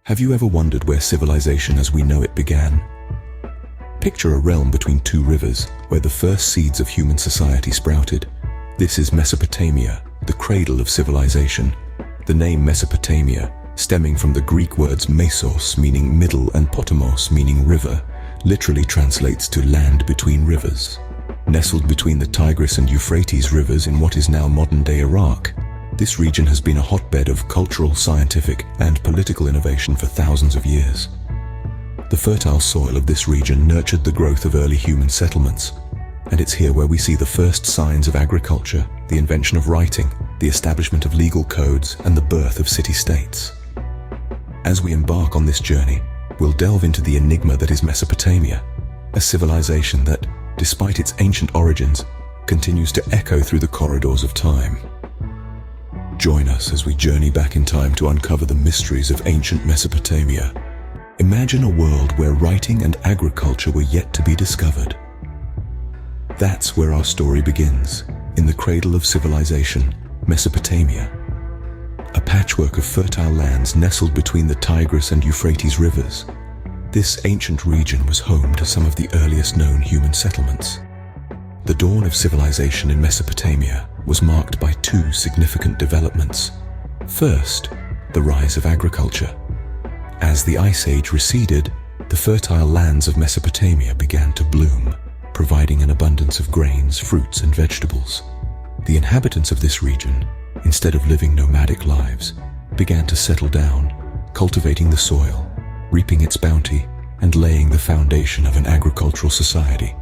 Have you ever wondered where civilization as we know it began? Picture a realm between two rivers where the first seeds of human society sprouted. This is Mesopotamia, the cradle of civilization. The name Mesopotamia, stemming from the Greek words mesos meaning middle and potamos meaning river, literally translates to land between rivers. Nestled between the Tigris and Euphrates rivers in what is now modern-day Iraq, this region has been a hotbed of cultural, scientific, and political innovation for thousands of years. The fertile soil of this region nurtured the growth of early human settlements, and it's here where we see the first signs of agriculture, the invention of writing, the establishment of legal codes, and the birth of city-states. As we embark on this journey, we'll delve into the enigma that is Mesopotamia, a civilization that, despite its ancient origins, continues to echo through the corridors of time. Join us as we journey back in time to uncover the mysteries of ancient Mesopotamia. Imagine a world where writing and agriculture were yet to be discovered. That's where our story begins, in the cradle of civilization, Mesopotamia. A patchwork of fertile lands nestled between the Tigris and Euphrates rivers. This ancient region was home to some of the earliest known human settlements. The dawn of civilization in Mesopotamia was marked by two significant developments. First, the rise of agriculture. As the Ice Age receded, the fertile lands of Mesopotamia began to bloom, providing an abundance of grains, fruits, and vegetables. The inhabitants of this region, instead of living nomadic lives, began to settle down, cultivating the soil, reaping its bounty, and laying the foundation of an agricultural society.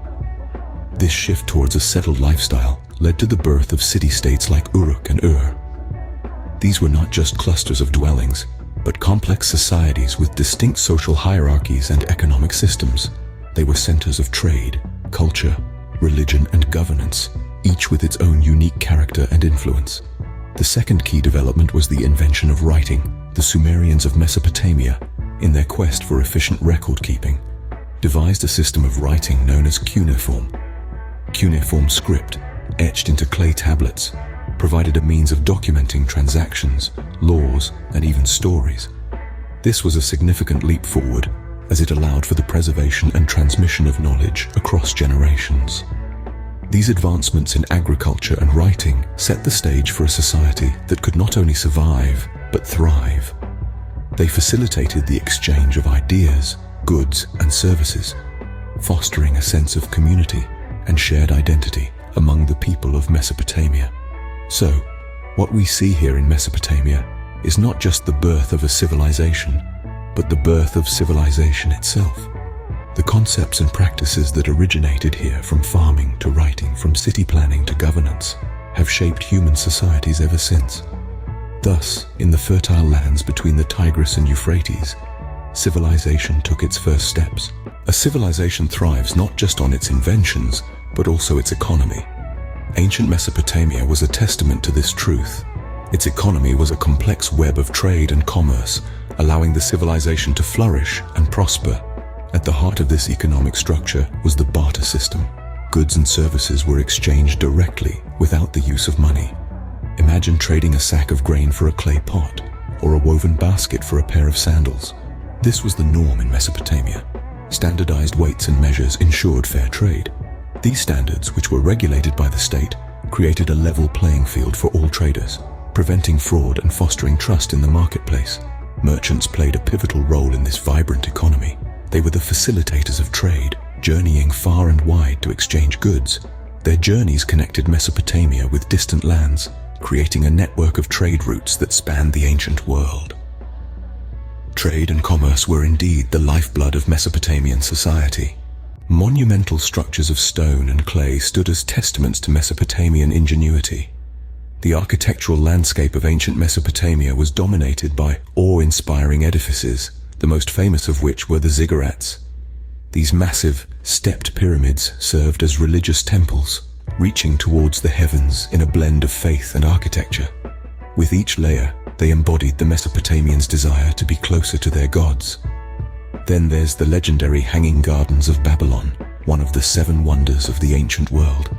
This shift towards a settled lifestyle led to the birth of city-states like Uruk and Ur. These were not just clusters of dwellings, but complex societies with distinct social hierarchies and economic systems. They were centers of trade, culture, religion, and governance, each with its own unique character and influence. The second key development was the invention of writing. The Sumerians of Mesopotamia, in their quest for efficient record-keeping, devised a system of writing known as cuneiform. Cuneiform script, etched into clay tablets, provided a means of documenting transactions, laws, and even stories. This was a significant leap forward, as it allowed for the preservation and transmission of knowledge across generations. These advancements in agriculture and writing set the stage for a society that could not only survive, but thrive. They facilitated the exchange of ideas, goods, and services, fostering a sense of community and shared identity among the people of Mesopotamia. So, what we see here in Mesopotamia is not just the birth of a civilization, but the birth of civilization itself. The concepts and practices that originated here, from farming to writing, from city planning to governance, have shaped human societies ever since. Thus, in the fertile lands between the Tigris and Euphrates, civilization took its first steps. A civilization thrives not just on its inventions, but also its economy. Ancient Mesopotamia was a testament to this truth. Its economy was a complex web of trade and commerce, allowing the civilization to flourish and prosper. At the heart of this economic structure was the barter system. Goods and services were exchanged directly, without the use of money. Imagine trading a sack of grain for a clay pot, or a woven basket for a pair of sandals. This was the norm in Mesopotamia. Standardized weights and measures ensured fair trade. These standards, which were regulated by the state, created a level playing field for all traders, preventing fraud and fostering trust in the marketplace. Merchants played a pivotal role in this vibrant economy. They were the facilitators of trade, journeying far and wide to exchange goods. Their journeys connected Mesopotamia with distant lands, creating a network of trade routes that spanned the ancient world. Trade and commerce were indeed the lifeblood of Mesopotamian society. Monumental structures of stone and clay stood as testaments to Mesopotamian ingenuity. The architectural landscape of ancient Mesopotamia was dominated by awe-inspiring edifices, the most famous of which were the ziggurats. These massive, stepped pyramids served as religious temples, reaching towards the heavens in a blend of faith and architecture. With each layer, they embodied the Mesopotamians' desire to be closer to their gods. Then there's the legendary Hanging Gardens of Babylon, one of the 7 wonders of the ancient world.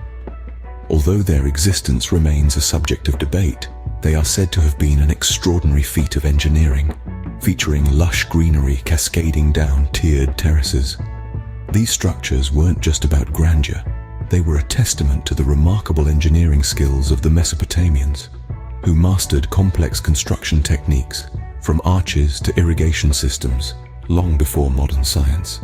Although their existence remains a subject of debate, they are said to have been an extraordinary feat of engineering. featuring lush greenery cascading down tiered terraces. These structures weren't just about grandeur, they were a testament to the remarkable engineering skills of the Mesopotamians, who mastered complex construction techniques, from arches to irrigation systems, long before modern science.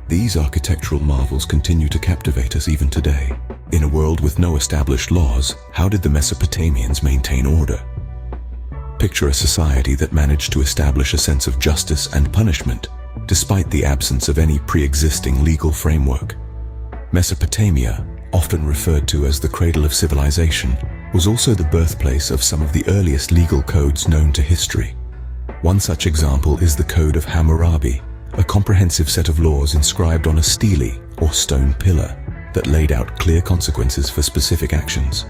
These architectural marvels continue to captivate us even today. In a world with no established laws, how did the Mesopotamians maintain order? Picture a society that managed to establish a sense of justice and punishment, despite the absence of any pre-existing legal framework. Mesopotamia, often referred to as the cradle of civilization, was also the birthplace of some of the earliest legal codes known to history. One such example is the Code of Hammurabi, a comprehensive set of laws inscribed on a stele or stone pillar that laid out clear consequences for specific actions.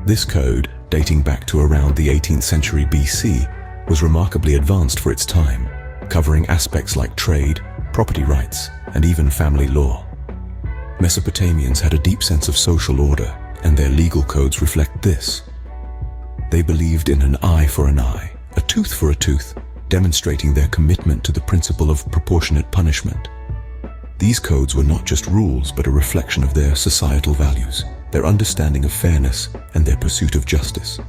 This code, dating back to around the 18th century BC, was remarkably advanced for its time, covering aspects like trade, property rights, and even family law. Mesopotamians had a deep sense of social order, and their legal codes reflect this. They believed in an eye for an eye, a tooth for a tooth, demonstrating their commitment to the principle of proportionate punishment. These codes were not just rules, but a reflection of their societal values, their understanding of fairness, and their pursuit of justice.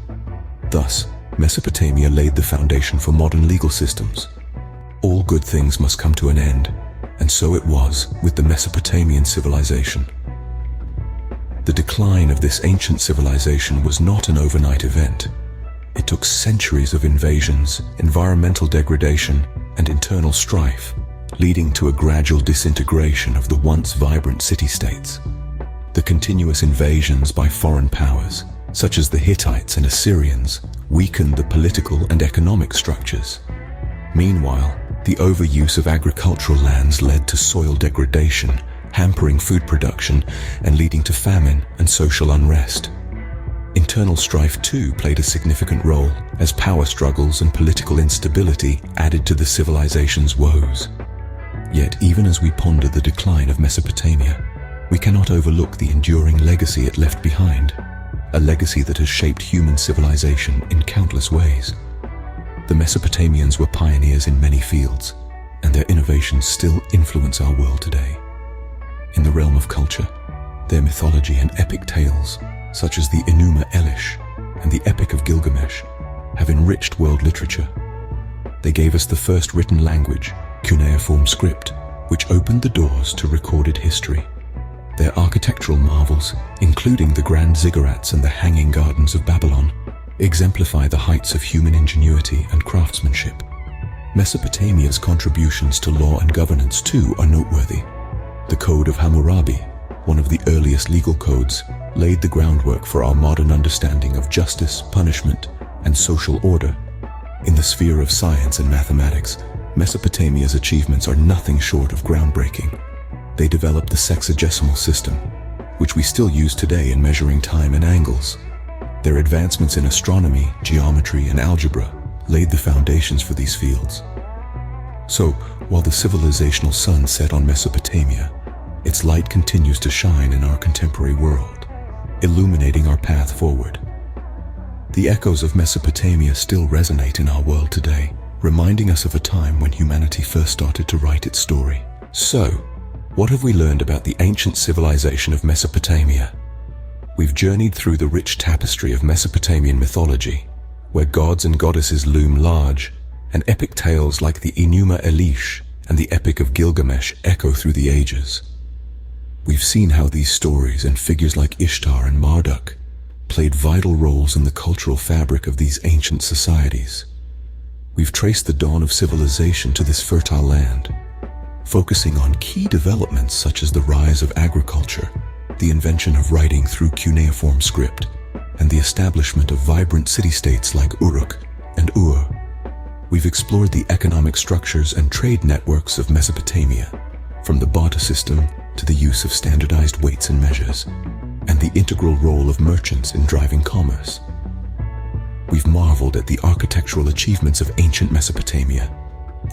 Thus, Mesopotamia laid the foundation for modern legal systems. All good things must come to an end, and so it was with the Mesopotamian civilization. The decline of this ancient civilization was not an overnight event. It took centuries of invasions, environmental degradation, and internal strife, leading to a gradual disintegration of the once vibrant city-states. The continuous invasions by foreign powers, such as the Hittites and Assyrians, weakened the political and economic structures. Meanwhile, the overuse of agricultural lands led to soil degradation, hampering food production and leading to famine and social unrest. Internal strife too played a significant role, as power struggles and political instability added to the civilization's woes. Yet even as we ponder the decline of Mesopotamia, we cannot overlook the enduring legacy it left behind, a legacy that has shaped human civilization in countless ways. The Mesopotamians were pioneers in many fields, and their innovations still influence our world today. In the realm of culture, their mythology and epic tales, such as the Enuma Elish and the Epic of Gilgamesh, have enriched world literature. They gave us the first written language, cuneiform script, which opened the doors to recorded history. Their architectural marvels, including the grand ziggurats and the hanging gardens of Babylon, exemplify the heights of human ingenuity and craftsmanship. Mesopotamia's contributions to law and governance too are noteworthy. The Code of Hammurabi, one of the earliest legal codes, laid the groundwork for our modern understanding of justice, punishment, and social order. In the sphere of science and mathematics, Mesopotamia's achievements are nothing short of groundbreaking. They developed the sexagesimal system, which we still use today in measuring time and angles. Their advancements in astronomy, geometry, and algebra laid the foundations for these fields. So, while the civilizational sun set on Mesopotamia, its light continues to shine in our contemporary world, illuminating our path forward. The echoes of Mesopotamia still resonate in our world today, reminding us of a time when humanity first started to write its story. So, what have we learned about the ancient civilization of Mesopotamia? We've journeyed through the rich tapestry of Mesopotamian mythology, where gods and goddesses loom large, and epic tales like the Enuma Elish and the Epic of Gilgamesh echo through the ages. We've seen how these stories and figures like Ishtar and Marduk played vital roles in the cultural fabric of these ancient societies. We've traced the dawn of civilization to this fertile land, focusing on key developments such as the rise of agriculture, the invention of writing through cuneiform script, and the establishment of vibrant city-states like Uruk and Ur. We've explored the economic structures and trade networks of Mesopotamia, from the barter system to the use of standardized weights and measures, and the integral role of merchants in driving commerce. We've marveled at the architectural achievements of ancient Mesopotamia,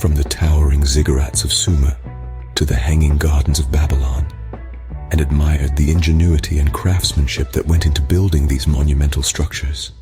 from the towering ziggurats of Sumer to the hanging gardens of Babylon, and admired the ingenuity and craftsmanship that went into building these monumental structures.